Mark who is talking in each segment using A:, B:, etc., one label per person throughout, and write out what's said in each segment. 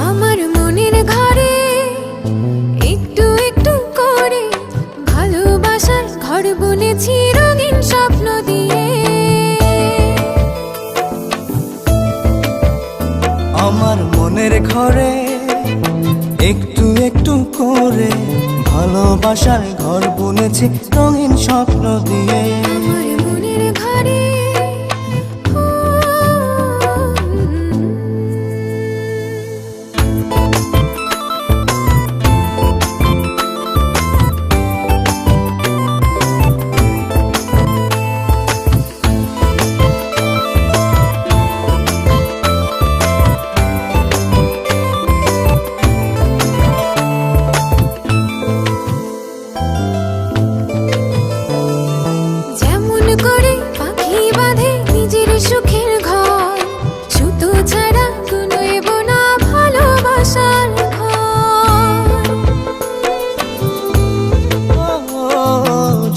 A: আমার মনের ঘরে একটু একটু করে ভালোবাসার ঘর বুনেছি রঙিন স্বপ্ন দিয়ে।
B: আমার মনের ঘরে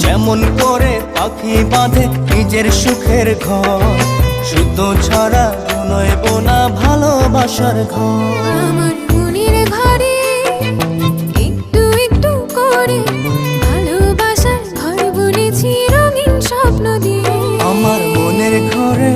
A: যেমন করে পাখি বাঁধে নিজের সুখের ঘর, সুতো ছাড়া নয় বোনা ভালোবাসার ঘর।
B: আমার মনের ঘরে একটু একটু করে ভালোবাসার ঘর বুনেছি রঙিন স্বপ্ন দিয়ে।
A: আমার মনের ঘরে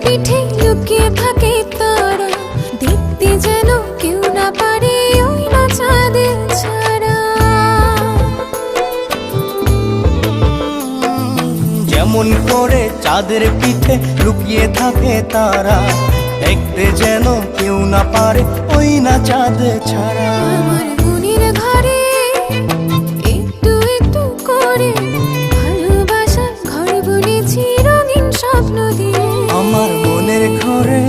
B: পিঠে লুকিয়ে থাকে তারা, দেখতে যেন কেউ না পারে ওই না চাঁদের ছাড়া।
A: যেমন করে চাঁদের পিঠে লুকিয়ে থাকে তারা, দেখতে যেন কেউ না পারে ওই না চাঁদ ছাড়া।
B: আমার মনের ঘরে একটু একটু করে ভালোবাসার ঘর বুনেছি রঙিন স্বপ্ন দিয়ে।
A: আমার মনের ঘরে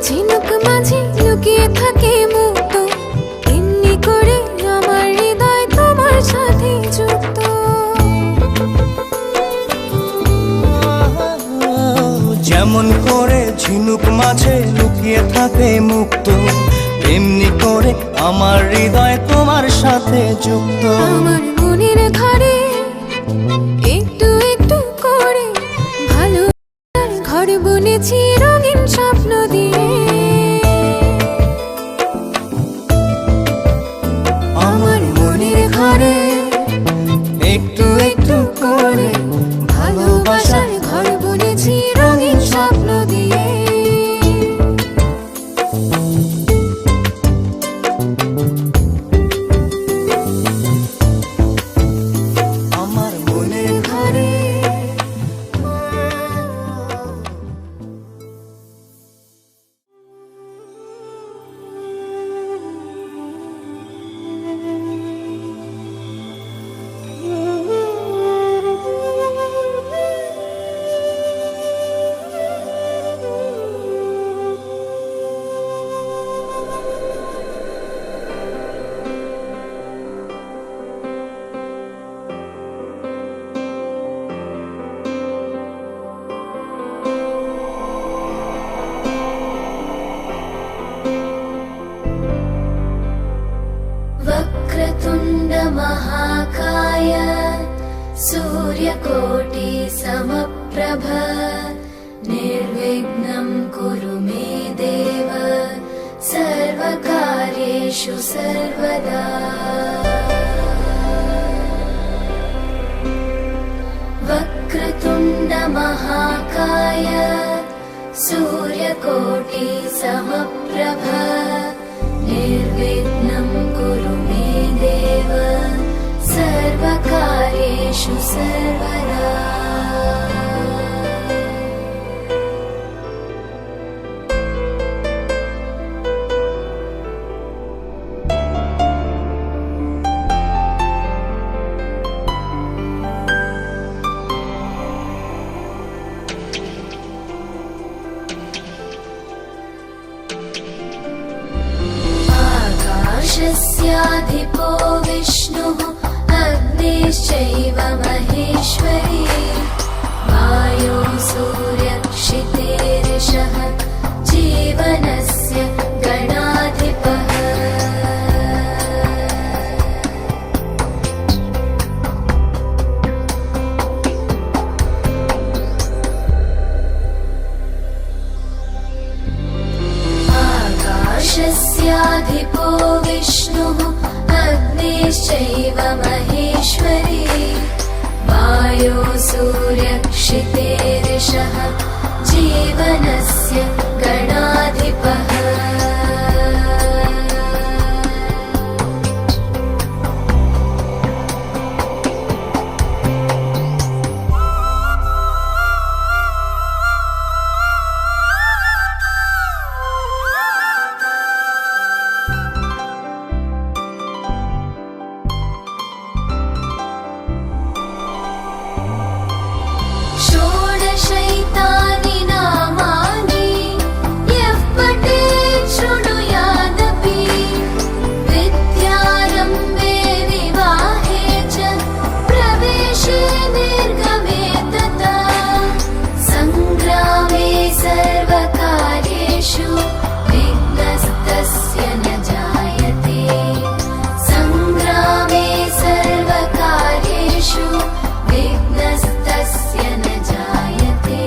B: ঝিনুক মাঝে লুকিয়ে থাকে মুক্ত, এমনি করে আমার হৃদয় তোমার সাথে যুক্ত।
A: যেমন করে ঝিনুক মাঝে লুকিয়ে থাকে মুক্ত, এমনি করে আমার হৃদয় তোমার সাথে যুক্ত।
B: আমার মনের ঘরে একটু একটু করে ভালোবাসার ঘর বুনেছি রঙিন স্বপ্ন দিয়ে। আমার মনের ঘরে
A: একটু একটু করে
B: ভালোবাসার ঘর বুনেছি রঙিন স্বপ্ন দিয়ে।
A: আমার মনের ঘরে
B: सूर्यकोटि समप्रभ निर्विघ्नं कुरु मे देव सर्वकार्येषु सर्वदा वक्रतुण्ड महाकाय सूर्यकोटि समप्रभ निर्विघ्नं कुरु मे देव सर्वकार्येषु सर्वदा आकाशस्याधिपो विष्णुः अग्निश्चैव महेश्वरी वायो सूर्यक्षितेरिषः जीवनस्य गणाधिपः आकाशस्याधिपो विष्णुः अग्निश्चैव महेश्वरी वायो सूर्यक्षितेरिषः जीवनस्य गणाधिपः षोडशैतानि नामानि यः पठेत् शृणुयादपि विद्यारम्भे विवाहे च प्रवेशे निर्गमे तथा सङ्ग्रामे सर्वकार्येषु विघ्नस्तस्य न जायते सङ्ग्रामे सर्वकार्येषु विघ्नस्तस्य न जायते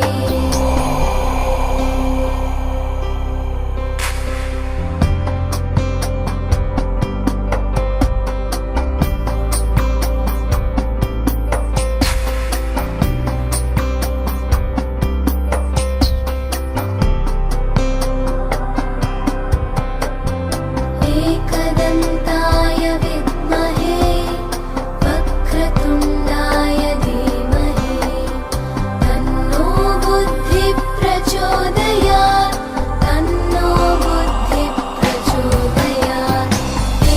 B: एकदन्ताय विद्महे वक्रतुण्डाय धीमहि तन्नो बुद्धिः प्रचोदयात् तन्नो बुद्धिः प्रचोदयात्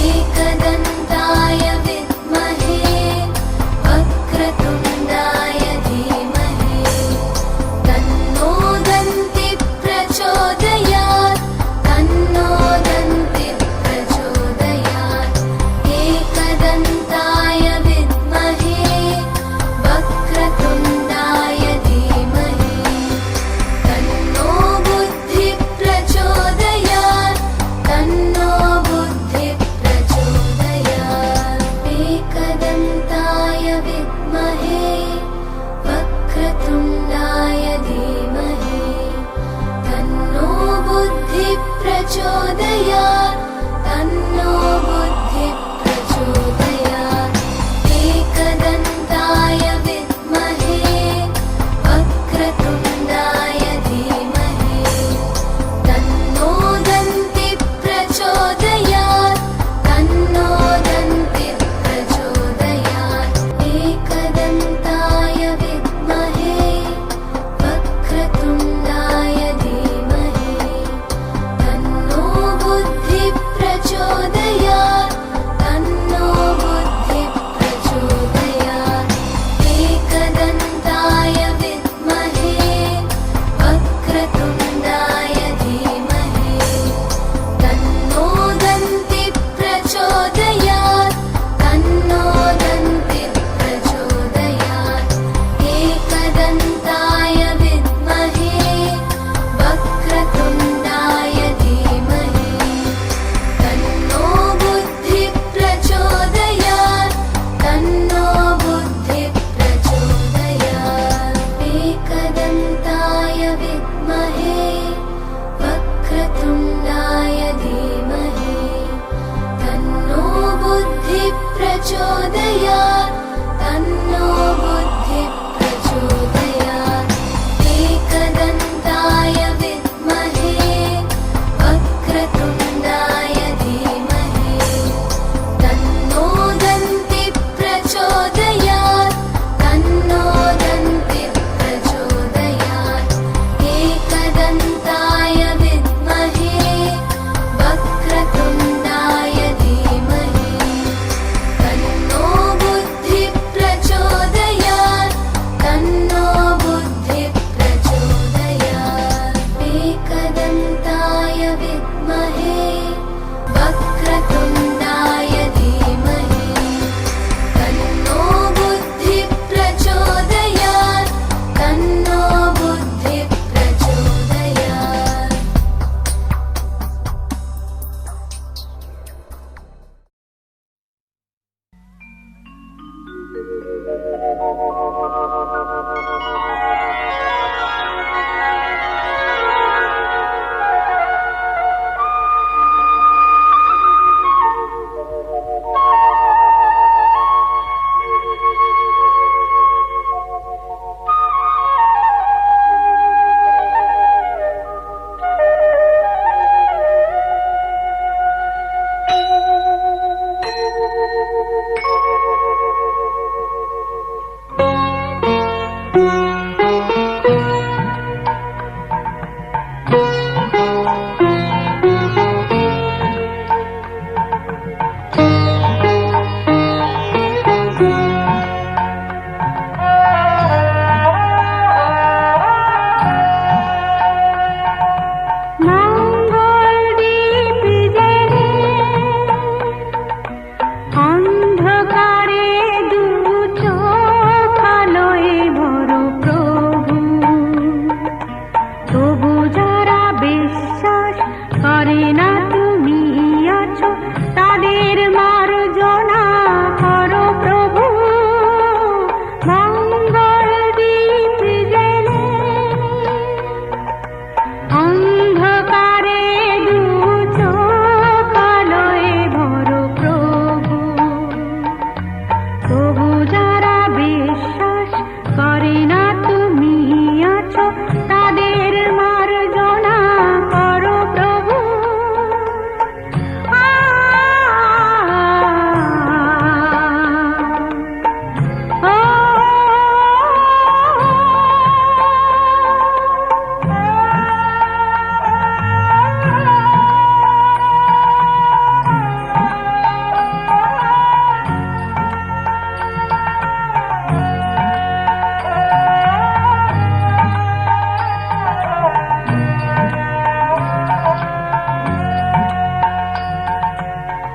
B: एकदन्ताय विद्महे वक्रतुण्डाय धीमहि तन्नो दन्तिः प्रचोदयात् तन्नो दन्तिः प्रचोदयात्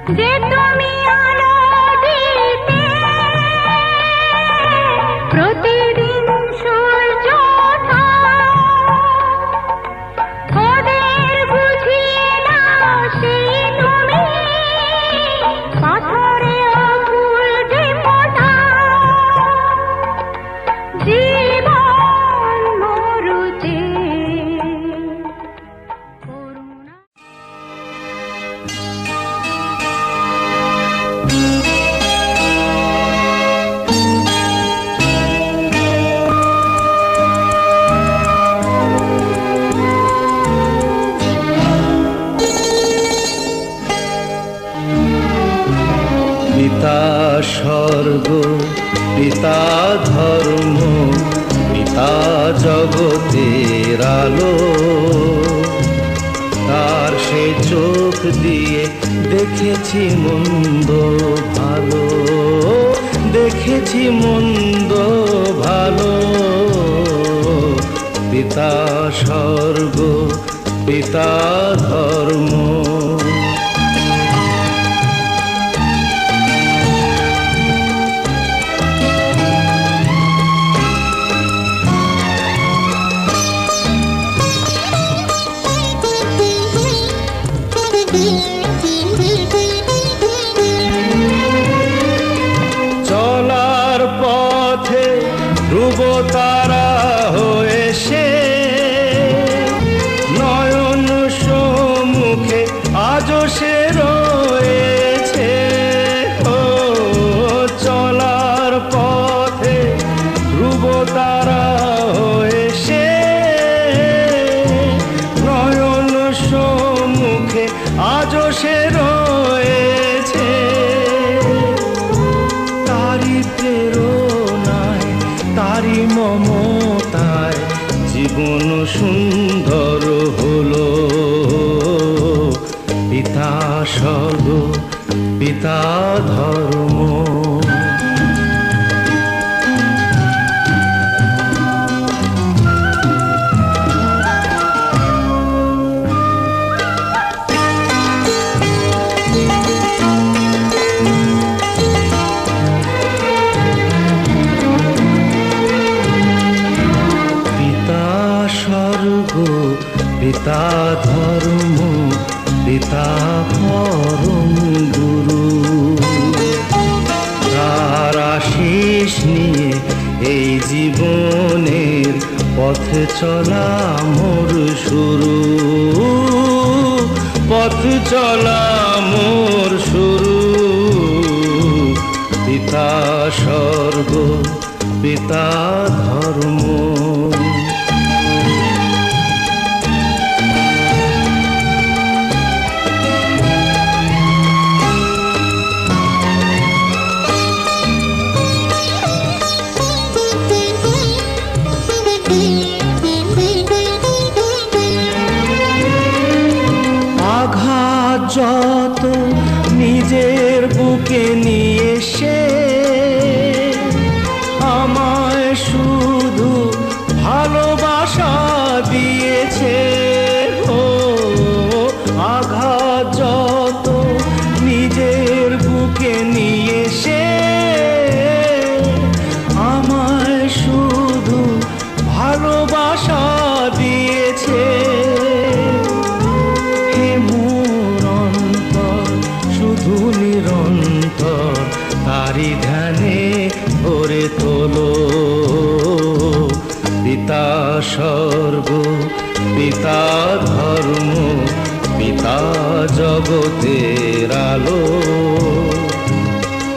B: যে তুমি আলো দিতে প্রতিদিন সূর্য ওঠা ওদের বুঝিয়ে দাও সেই তুমি পাথরে ফুল যে ফোটা জীবন মরুচে করুণা
A: পিতা স্বর্গ, পিতা ধর্ম, পিতা জগতের আলো। তার সে চোখ দিয়ে দেখেছি মন্দ ভালো, দেখেছি মন্দ ভালো। পিতা স্বর্গ, পিতা ধর্ম। চলার পথে ধ্রুব তারা হয়ে সে নয়ন সম্মুখে আজও সে রয়েছে। ও চলার পথে ধ্রুব তারা হয়ে সে নয়ন সম্মুখে আজও সে রয়েছে। তারি প্রেরণায়, তারি মমতায় জীবন সুন্দর হলো। পিতা স্বর্গ, পিতা ধর্ম। পিতা ধর্ম, পিতা পরম গুরু। তার আশিস নিয়ে এই জীবনের পথ চলা মোর শুরু, পথ চলা মোর শুরু। পিতা স্বর্গ, পিতা ধর্ম। আঘাত যত নিজের বুকে নিয়ে সে আমায় শুধু ভালোবাসা দিয়েছে। ও আঘাত যত নিজের বুকে নিয়ে সে আমায় শুধু ভালোবাসা দিয়েছে। শুধু নিরন্তর তারি ধ্যানে ভরে তোলো। পিতা স্বর্গ, পিতা ধর্ম, পিতা জগতের আলো।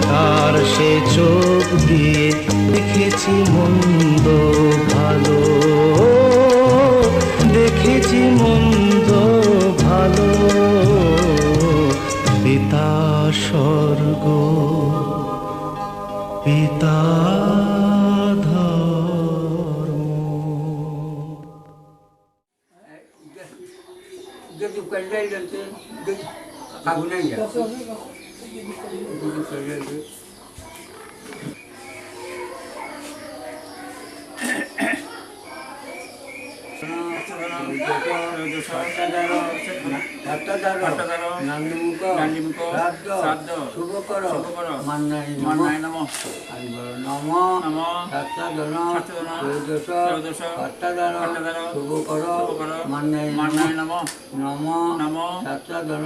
A: তার সে চোখ দিয়ে দেখেছি মন্দ ভালো, দেখেছি মন্দ ভালো। পিতা স্বর্গ, পিতা ধর্ম।
C: নান্দমুখ শ্রাদ্ধ শুভকর মান্নায় নমঃ নম সাত্তাদন ত্রয়োদশ ভট্টাদান শুভকর মান্নায় নমঃ নম সাত্তাদন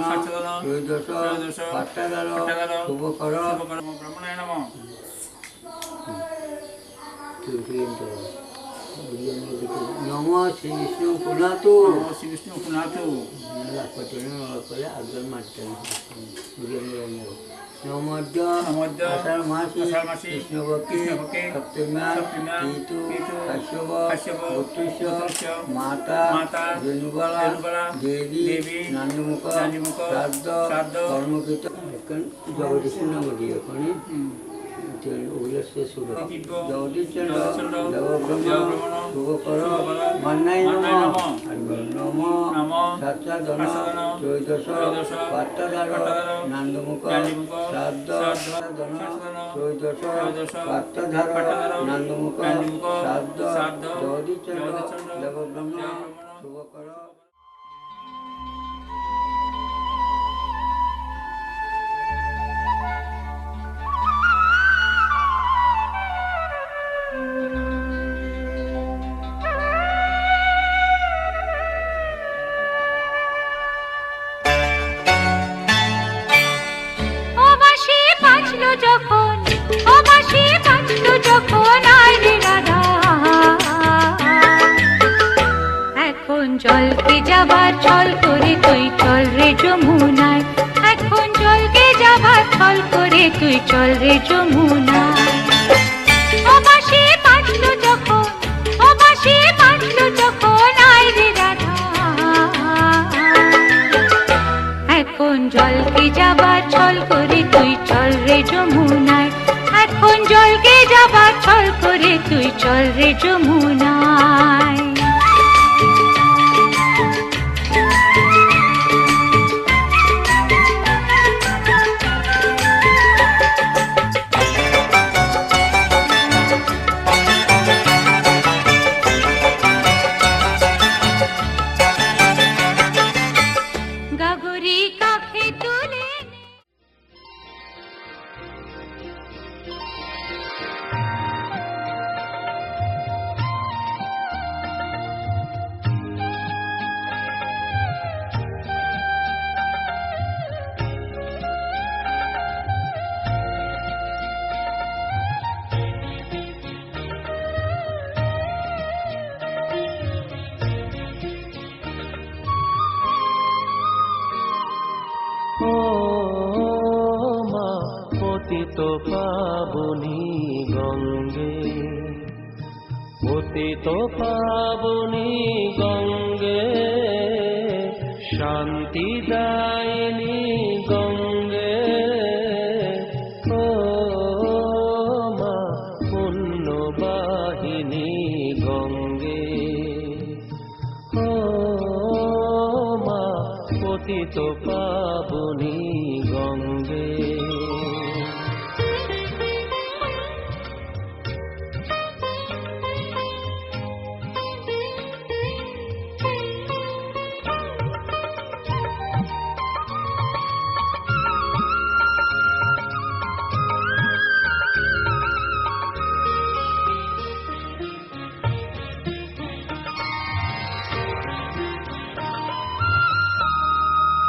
C: ত্রয়োদশ ভট্টাদান শুভকর ব্রহ্মণায় নমঃ। নম শ্রী বিষ্ণু পুনাতু আগে মারতেন নমদ্য আষাঢ় মাসি কৃষ্ণপক্ষে সপ্তমা ঋতু কাশ্যপ গোত্রস্য মাতা রেণুবালা দেবী নান্দমুখ শ্রাদ্ধ কর্মকৃত জগদীশ নাম দিয়ে ওখানে জগদীশচন্দ্র দেবব্রহ্ম শুভকর মান্নায় নমঃ নম সাত্তাদন ত্রয়োদশ ভট্টাদার নান্দমুখ শ্রাদ্ধ ত্রয়োদশ ভট্টাধার নান্দমুখ শ্রাদ্ধ জগদীশচন্দ্র দেবব্রহ্ম শুভকর।
B: জলকে যাবার ছল করে তুই চল রে যমুনায়, এখন জলকে যাবার ছল করে তুই চল রে যমুনায়। ও বাঁশি বাজলো যখন, ও বাঁশি বাজলো যখন আয় রে রাধা, এখন জলকে যাবার ছল করে তুই চল রে যমুনায়, এখন জলকে যাবার ছল করে তুই চল রে যমুনায়।
A: পতিত পাবনী গঙ্গে, পতিত পাবনী গঙ্গে, শান্তি দায়িনী গঙ্গে, ও মা পুণ্যবাহিনী গঙ্গে, ও মা পতিত পাবনী গঙ্গে।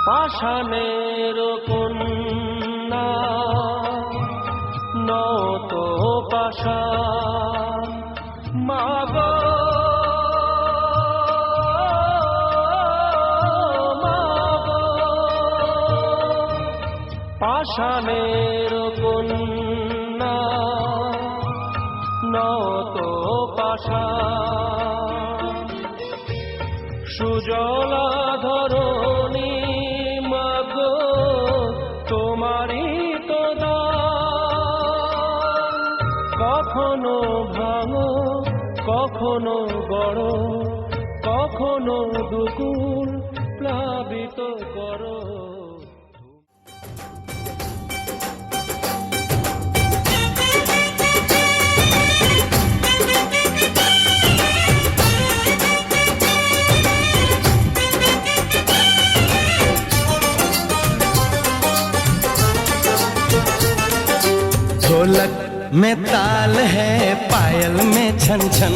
A: পাষাণের কন্যা নত পাষাণ, মাগো মাগো, পাষাণের কন্যা নত পাষাণ, সুজলা ধরণী তোমারই তো দান, কখনো ভাঙো কখনো গড়, কখনো দুকুল প্লাবিত করো। ढोलक में ताल है, पायल में छन छन।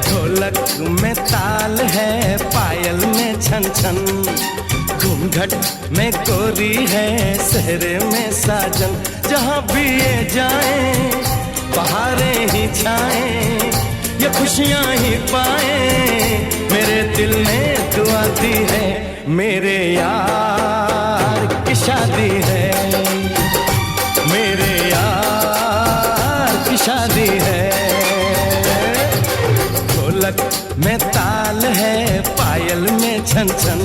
A: ढोलक में ताल है, पायल में छन छन। घूंघट में कोरी है, सहरे में साजन। जहाँ भी ये जाए बहारें ही छाएं, ये खुशियाँ ही पाए। मेरे दिल ने दुआ दी है, मेरे यार की शादी है, मेरे यार की शादी है। ढोलक में ताल है, पायल में छन छन।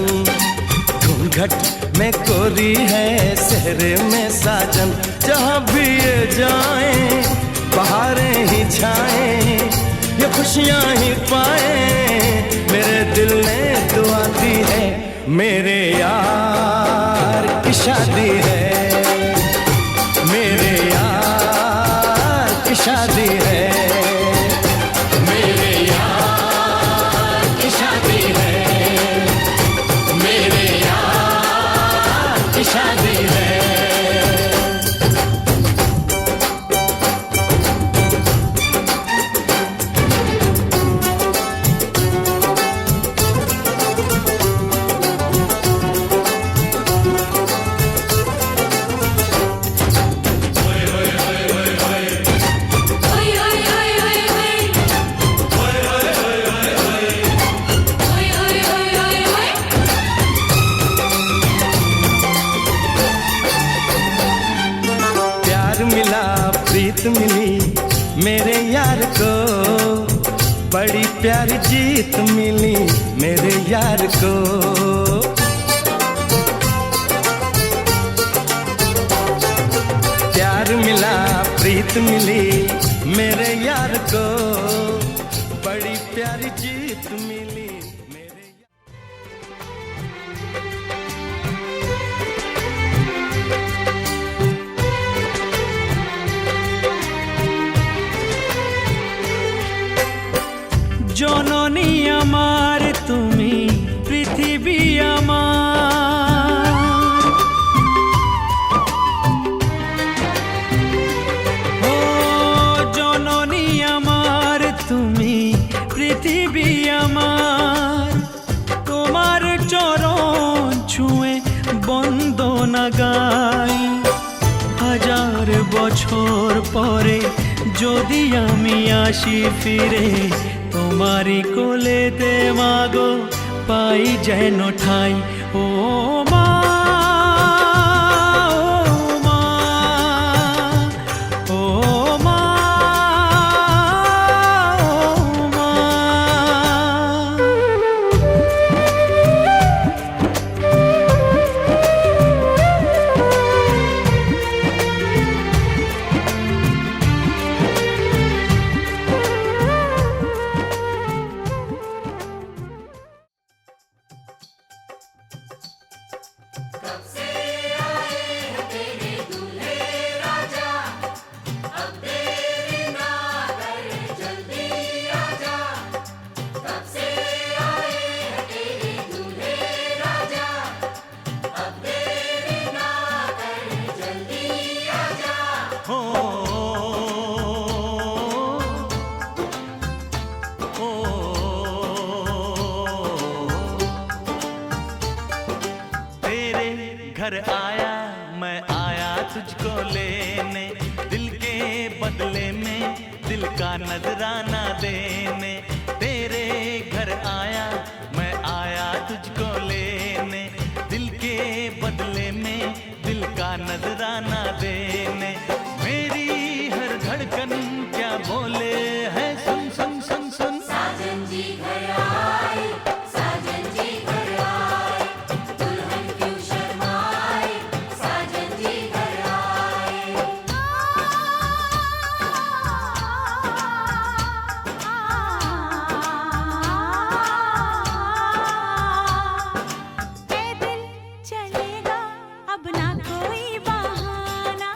A: घूंघट में कोरी है, सहरे में साजन। जहाँ भी ये जाए बहारें ही छाएं, ये खुशियाँ ही पाए। मेरे दिल ने दुआ दी है, मेरे यार की शादी है, मेरे यार की शादी है, मेरे यार की शादी है, मेरे यार की शादी है। प्रीत मिली मेरे यार को, बड़ी प्यारी जीत मिली मेरे यार को। प्यार मिला प्रीत मिली मेरे यार को, बड़ी प्यारी जीत मिली।
D: জননী আমার তুমি পৃথিবী আমার, ও জননী আমার তুমি পৃথিবী আমার। তোমার চরণ ছুঁয়ে বন্দনা গাই, হাজার বছর পরে যদি আমি আসি ফিরে, তোমারি কোলেতে মাগো পাই যেন ঠাই। ও মা, ও মা, ও মা, ও মা। घर आया मैं आया तुझको लेने, दिल के बदले में दिल का नजराना देने। तेरे घर आया मैं आया तुझको लेने, दिल के बदले में दिल का नजराना देने। मेरी हर धड़कन क्या बोले है, सुन सुन सुन सुन।
E: साजन जी घर आए, साजन जी घर आए, दुल्हन क्यों शर्माए, साजन जी घर आए।
B: ए दिल चलेगा अब ना कोई बहाना,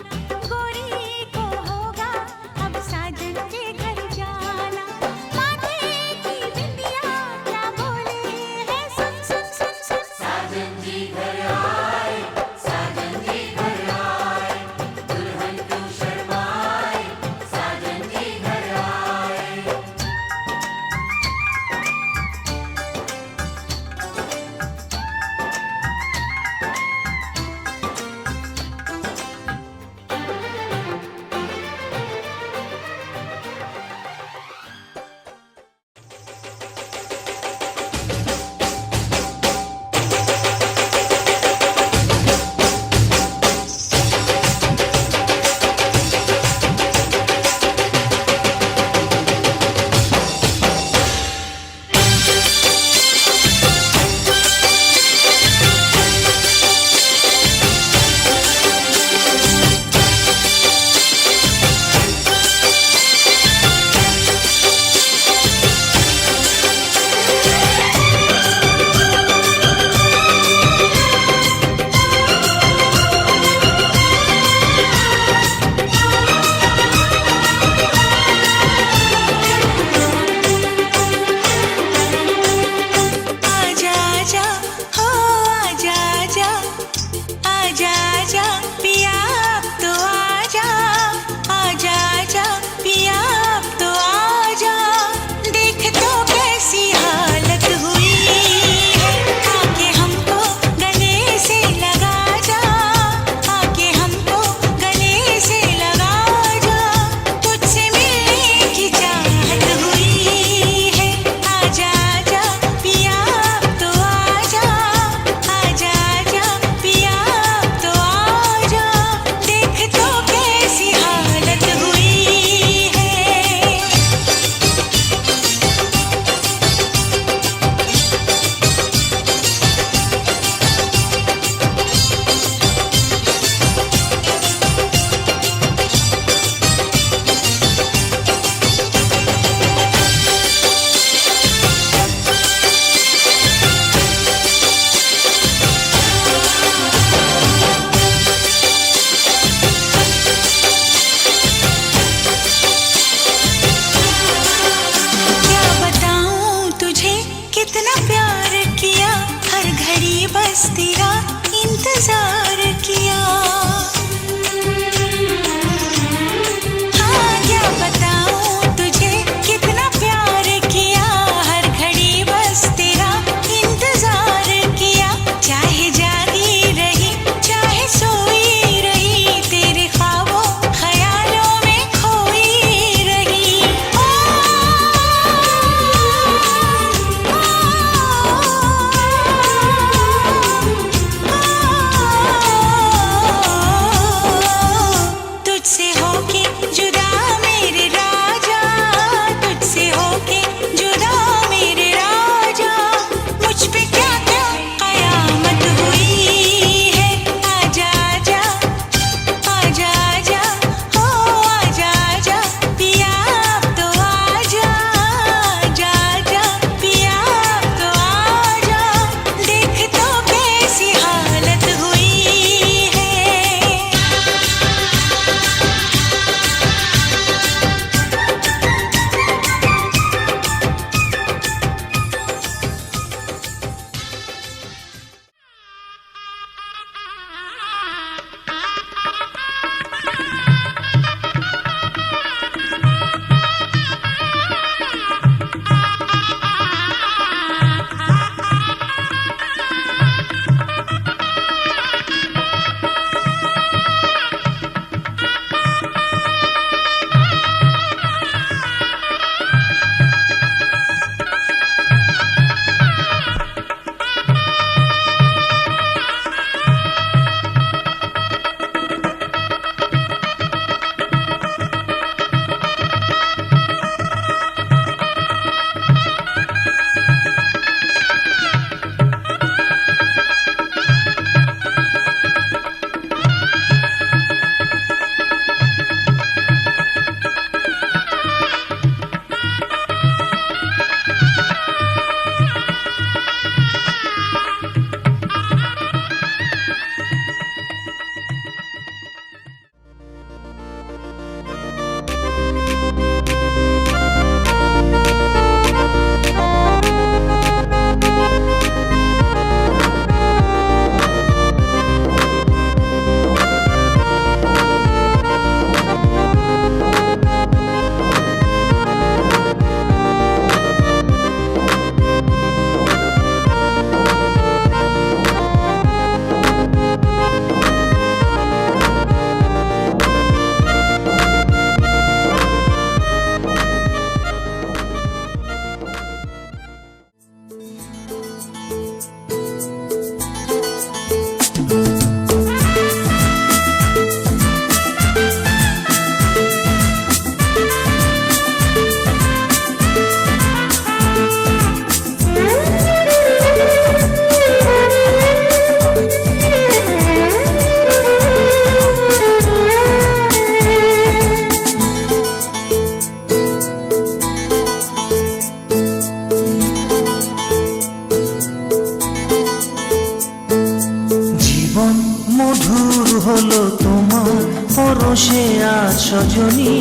F: হলো তোমার পরশে আজ সজনী,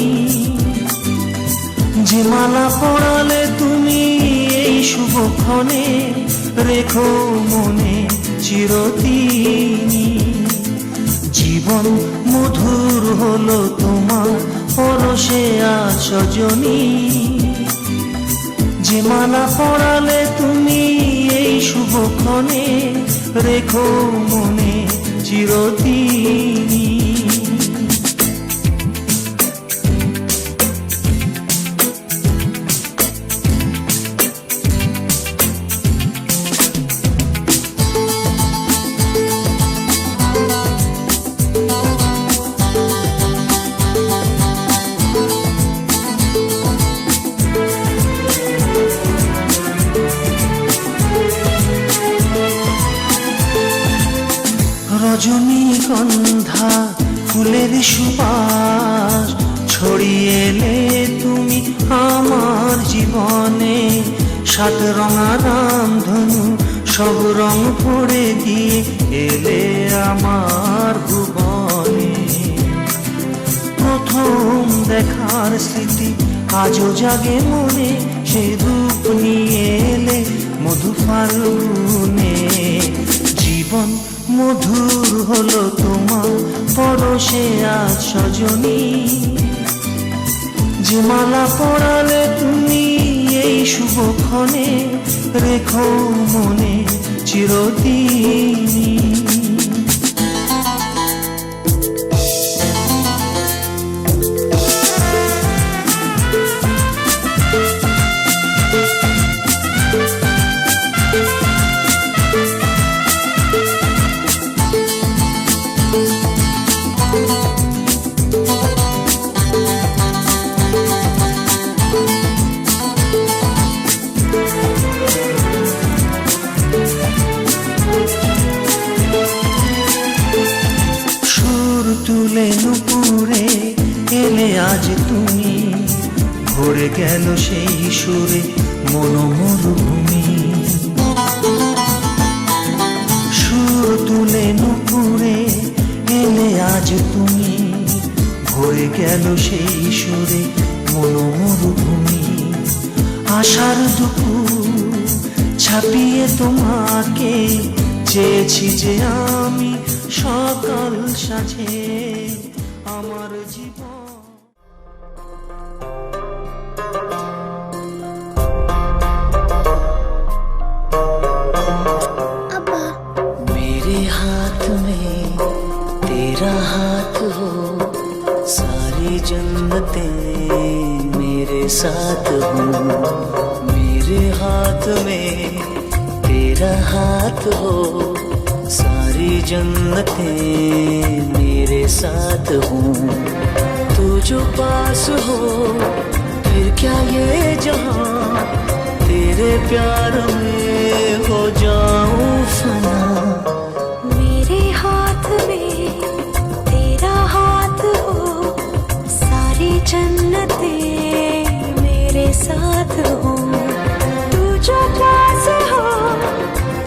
F: যে মালা পরালে তুমি এই শুভক্ষণে, রেখো মনে চিরদিনই। জীবন মধুর হলো তোমার পরশে আজ সজনী, যে মালা পরালে তুমি এই শুভক্ষণে, রেখো মনে চিরদিনই। রজনীগন্ধা ফুলের সুবাস ছড়িয়ে এলে তুমি আমার জীবনে, সাত রঙা রামধনু সব রং ভরে দিয়ে এলে আমার ভুবনে। প্রথম দেখার স্মৃতি আজও জাগে মনে, সেই রূপ নিয়ে এলে মধু ফাল্গুনে। জীবন মধুর হলো তোমার পরশে আজ সজনী, যে মালা পরালে তুমি এই শুভক্ষণে, রেখো মনে চিরদিনই। তুলে নুপুরে এলে আজ তুমি, ভরে গেল সেই সুরে মনোমরুভূমি। সুর তুলে নুপুরে এলে আজ তুমি, ভরে গেল সেই সুরে মনোমরুভূমি। আশার দুপুর ছাপিয়ে তোমাকে চেয়েছি যে আমি, সকাল সাজে আমার জীবন।
G: मेरे हाथ में तेरा हाथ हो, सारी जन्नतें मेरे साथ हो। मेरे हाथ में तेरा हाथ हो, सारी जन्नतें मेरे साथ हो। तू जो पास हो फिर क्या ये जहां, तेरे प्यार में हो जाऊं फना।
H: मेरे हाथ में तेरा हाथ हो, सारी जन्नतें मेरे साथ हो। तू जो पास हो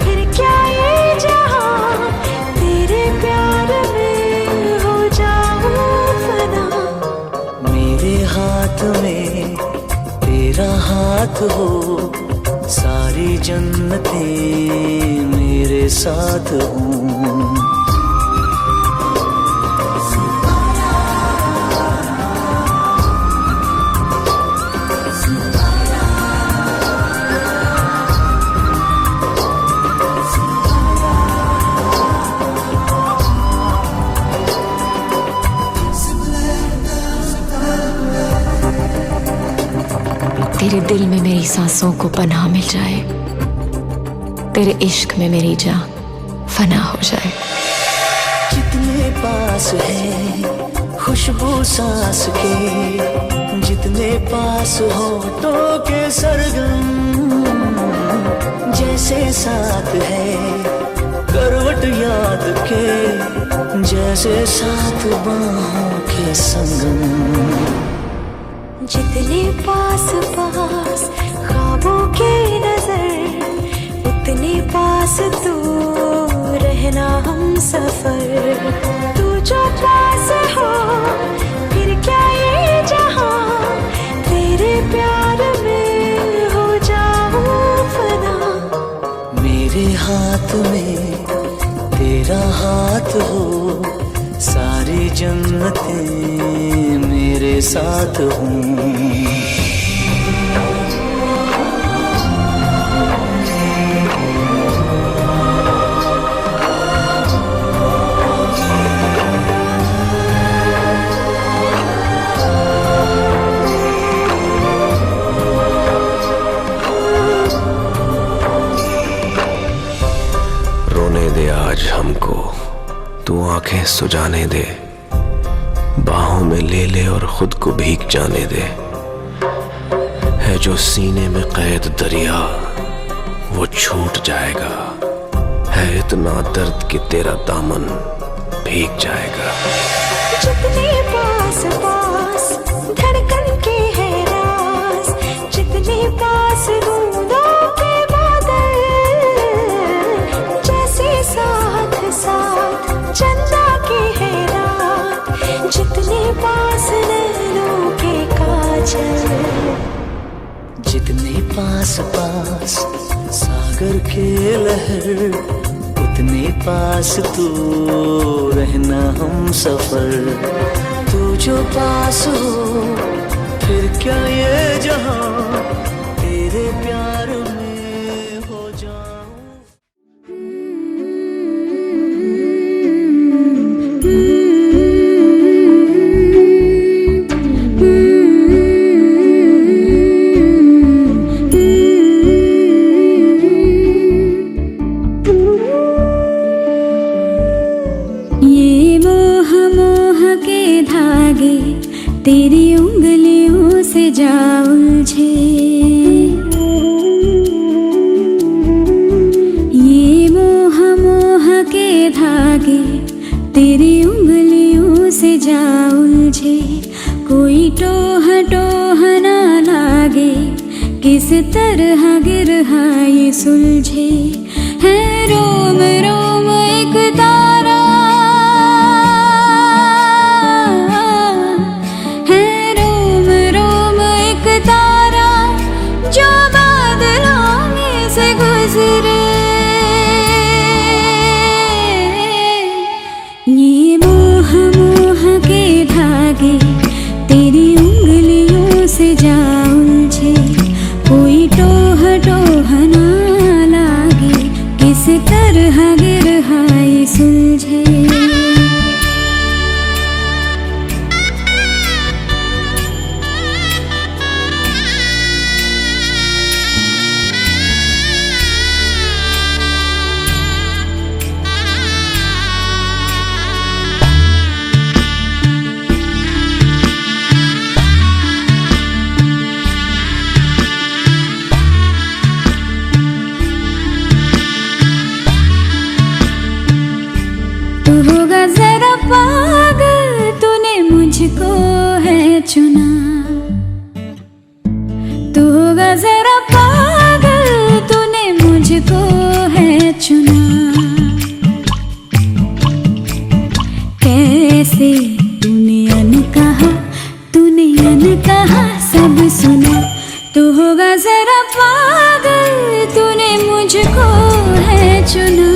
H: फिर क्या ये जहां, तेरे प्यार में हो जाऊं फना।
G: मेरे हाथ में तेरा हाथ हो, सारी जन्नतें मेरे साथ हो।
H: तेरे दिल में मेरी सांसों को पनाह मिल जाए, तेरे इश्क में मेरी जान फना हो जाए।
G: जितने पास है खुशबू सांस के, जितने पास होठों के सरगम, जैसे साथ है करवट याद के, जैसे साथ बाहों के संगम।
H: जितने पास पास ख्वाबों के नजर, उतने पास तू रहना हम सफर। तू
G: में तेरा हाथ हो, सारी जन्नतें मेरे साथ हों।
I: रोने दे आज हमको, तू आंखें सुजाने दे, बाहों में ले ले और खुद को भीग जाने दे। है जो सीने में कैद दरिया वो छूट जाएगा, है इतना दर्द कि तेरा दामन भीग जाएगा।
J: जितने पास पास धड़कन के है राज, जितने पास बूंदों के बादल, जैसे साथ साथ चंदा के है रात, जितने पास नैनों के काजल,
G: जितने पास पास सागर के लहर, उतने पास तू रहना हम सफर। तू जो पास हो फिर क्या ये जहां तेरे प्यार में हो जाऊं।
B: ये मोह मोह के धागे तेरी उंगलियों से जा उलझे, ये मोह मोह के धागे तेरी उंगलियों से जा उलझे। कोई टोह टोह ना लागे, किस तरह गिरहा ये सुलझे। है रोम रोम एक तारा, है रोम रोम एक तारा जो बादलों में से गुजरे। ये मोह मोह के धागे तेरी उंगलियों से जा उलझे। कोई टोह टोह ना लागे, किस तरह गिरहा ये सुलझे। तू होगा जरा पागल, तूने मुझको है चुना। तू होगा जरा पागल, तूने मुझको है चुना। कैसे तूने अनकहा सब सुना। तू होगा जरा पागल, तूने मुझको है चुना।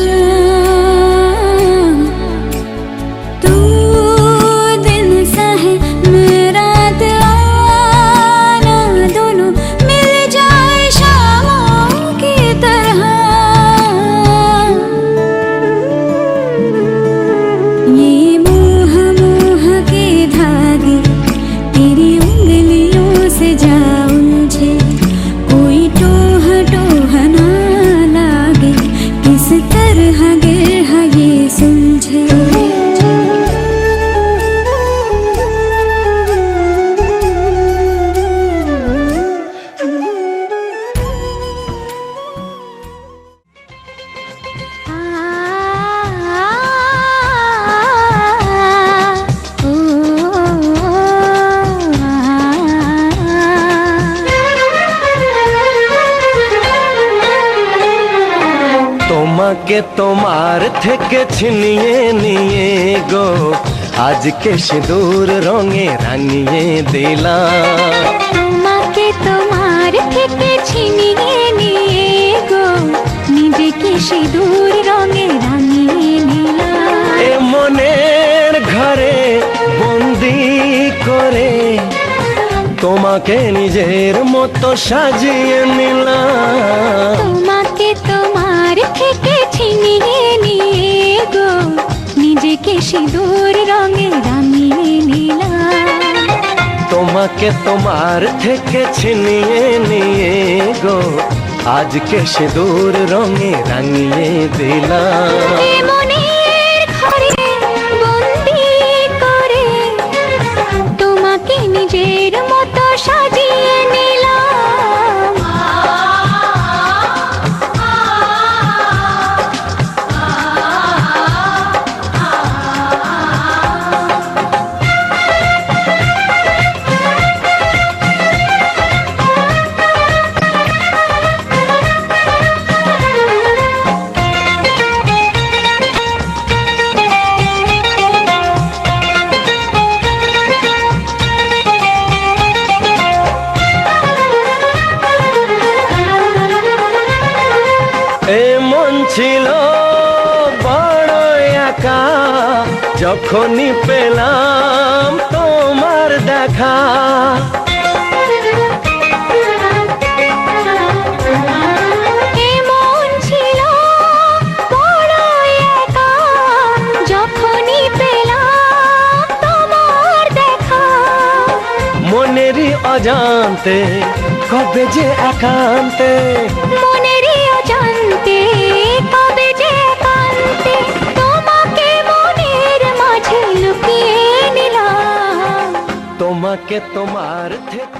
A: তোমাকে তোমার থেকে ছিনিয়ে নিয়ে গো আজকে সিঁদুর রঙে রাঙিয়ে দিলাম।
B: তোমাকে তোমার থেকে ছিনিয়ে নিয়ে গো নিজেকে সিঁদুর রঙে
A: তোমাকে নিজের মতো সাজিয়ে নিলাম।
B: তোমাকে তোমার থেকে ছিনিয়ে নিয়ে গো নিজেকে সিঁদুর রঙে রাঙিয়ে নিলাম।
A: তোমাকে তোমার থেকে ছিনিয়ে নিয়ে গো আজকে সিঁদুর রঙে রাঙিয়ে দিলাম।
B: এ মনের ঘরে বন্দি করে তোমাকে নিজের মতো সাজিয়ে নিলাম।
A: এমন ছিল বড় একা যখনই পেলাম তোমার দেখা।
B: এমন ছিল বড় একা যখনই পেলাম তোমার দেখা।
A: মনেরই অজান্তে কবে যে একান্তে,
B: মনেরই অজান্তে কবে যে একান্তে তোমাকে মনের মাঝে লুকিয়ে নিলাম।
A: তোমাকে তোমার থেকে